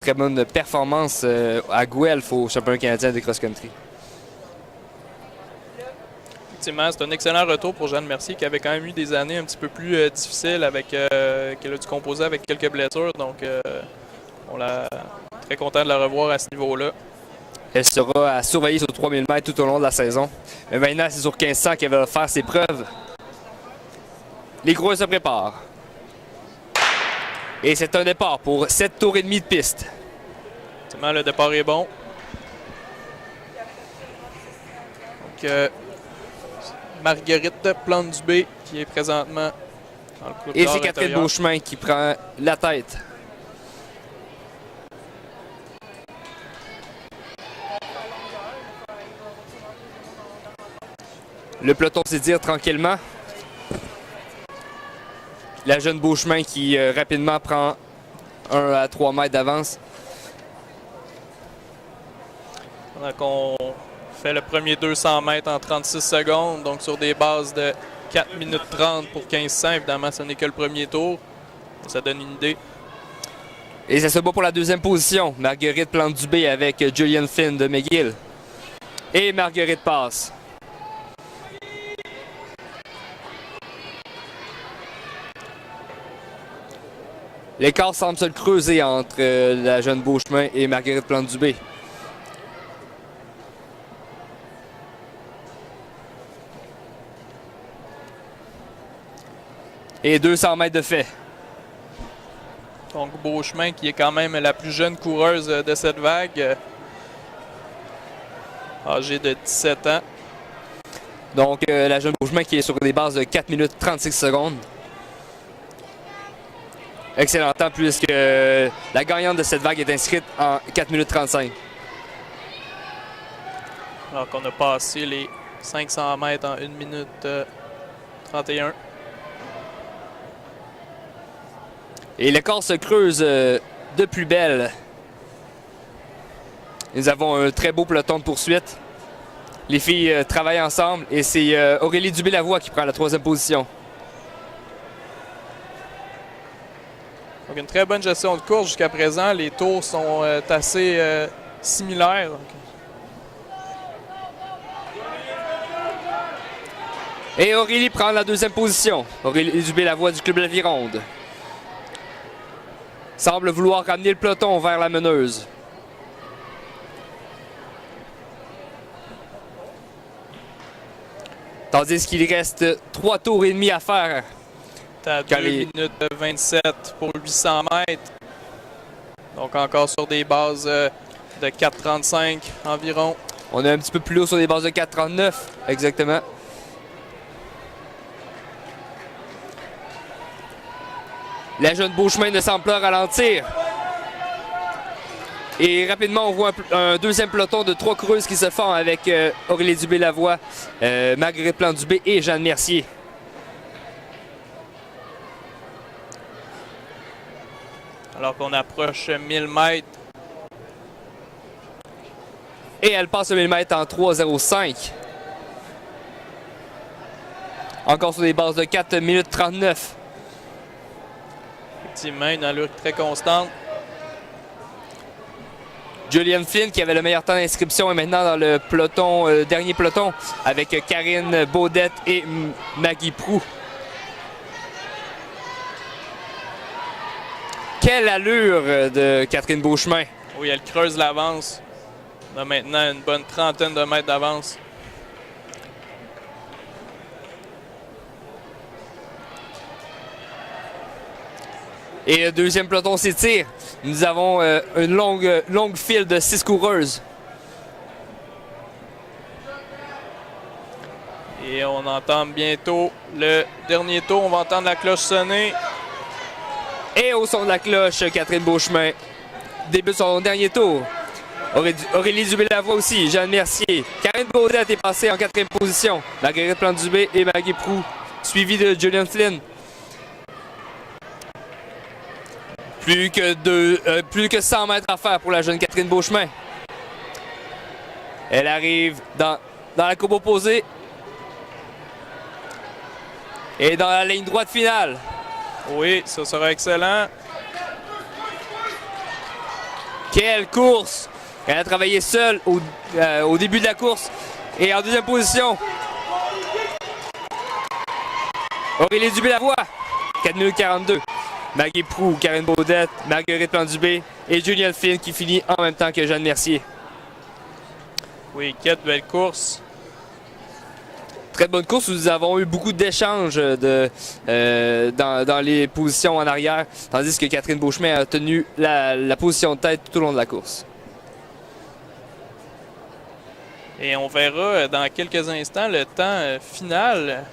très bonne performance à Guelph au championnat canadien de cross-country. Effectivement, c'est un excellent retour pour Jeanne Mercier qui avait quand même eu des années un petit peu plus difficiles avec qu'elle a dû composer avec quelques blessures. Donc, on est très content de la revoir à ce niveau-là. Elle sera à surveiller sur 3000 mètres tout au long de la saison. Mais maintenant, c'est sur 1500 qu'elle va faire ses preuves. Les gros se préparent. Et c'est un départ pour 7 tours et demi de piste. Effectivement, le départ est bon. Donc, Marguerite Plante-Dubé qui est présentement dans le couloir et c'est Catherine intérieur. Beauchemin qui prend la tête. Le peloton s'étire tranquillement. La jeune Beauchemin qui rapidement prend 1 à 3 mètres d'avance. Donc, on fait le premier 200 mètres en 36 secondes, donc sur des bases de 4 minutes 30 pour 1500. Évidemment, ce n'est que le premier tour. Ça donne une idée. Et ça se bat pour la deuxième position. Marguerite Plante-Dubé avec Julian Flynn de McGill. Et Marguerite passe. L'écart semble se le creuser entre la jeune Beauchemin et Marguerite Plante-Dubé. Et 200 mètres de fait. Donc, Beauchemin qui est quand même la plus jeune coureuse de cette vague, âgée de 17 ans. Donc, la jeune Beauchemin qui est sur des bases de 4 minutes 36 secondes. Excellent temps puisque la gagnante de cette vague est inscrite en 4 minutes 35. Alors qu'on a passé les 500 mètres en 1 minute 31. Et l'écart se creuse de plus belle. Nous avons un très beau peloton de poursuite. Les filles travaillent ensemble et c'est Aurélie Dubé-Lavoie qui prend la 3e position. Donc, une très bonne gestion de course jusqu'à présent. Les tours sont assez similaires. Et Aurélie prend la 2e position. Aurélie Dubé-Lavoie du Club Lavironde semble vouloir ramener le peloton vers la meneuse. Tandis qu'il reste 3 tours et demi à faire. À 2 minutes 27 pour 800 mètres. Donc encore sur des bases de 4,35 environ. On est un petit peu plus haut sur des bases de 4,39 exactement. La jeune Beauchemin ne semble pas ralentir. Et rapidement, on voit un deuxième peloton de 3 coureuses qui se forment avec Aurélie Dubé-Lavoie, Marguerite Plante-Dubé et Jeanne Mercier. Alors qu'on approche 1000 mètres. Et elle passe le 1000 mètres en 3,05. Encore sur des bases de 4 minutes 39. Effectivement, une allure très constante. Julian Flynn, qui avait le meilleur temps d'inscription, est maintenant dans le peloton, dernier peloton, avec Karine Baudette et Maggie Proux. Quelle allure de Catherine Beauchemin. Oui, elle creuse l'avance. On a maintenant une bonne trentaine de mètres d'avance. Et le deuxième peloton s'étire. Nous avons une longue file de 6 coureuses. Et on entend bientôt le dernier tour. On va entendre la cloche sonner. Et au son de la cloche, Catherine Beauchemin débute son dernier tour. Aurélie Dubé-Lavoie aussi, Jeanne Mercier. Karine Baudette est passée en 4e position. Marguerite Plante-Dubé et Maggie Proux, suivi de Julian Flynn. Plus que 100 mètres à faire pour la jeune Catherine Beauchemin. Elle arrive dans la courbe opposée. Et dans la ligne droite finale. Oui, ça sera excellent. Quelle course! Elle a travaillé seule au début de la course. Et en deuxième position, Aurélie Dubé-Lavoie, 4 minutes 42. Maggie Proulx, Karine Baudette, Marguerite Plante-Dubé et Julienne Finn qui finit en même temps que Jeanne Mercier. Oui, 4 belles courses. Très bonne course où nous avons eu beaucoup d'échanges dans les positions en arrière, tandis que Catherine Beauchemin a tenu la position de tête tout au long de la course. Et on verra dans quelques instants le temps final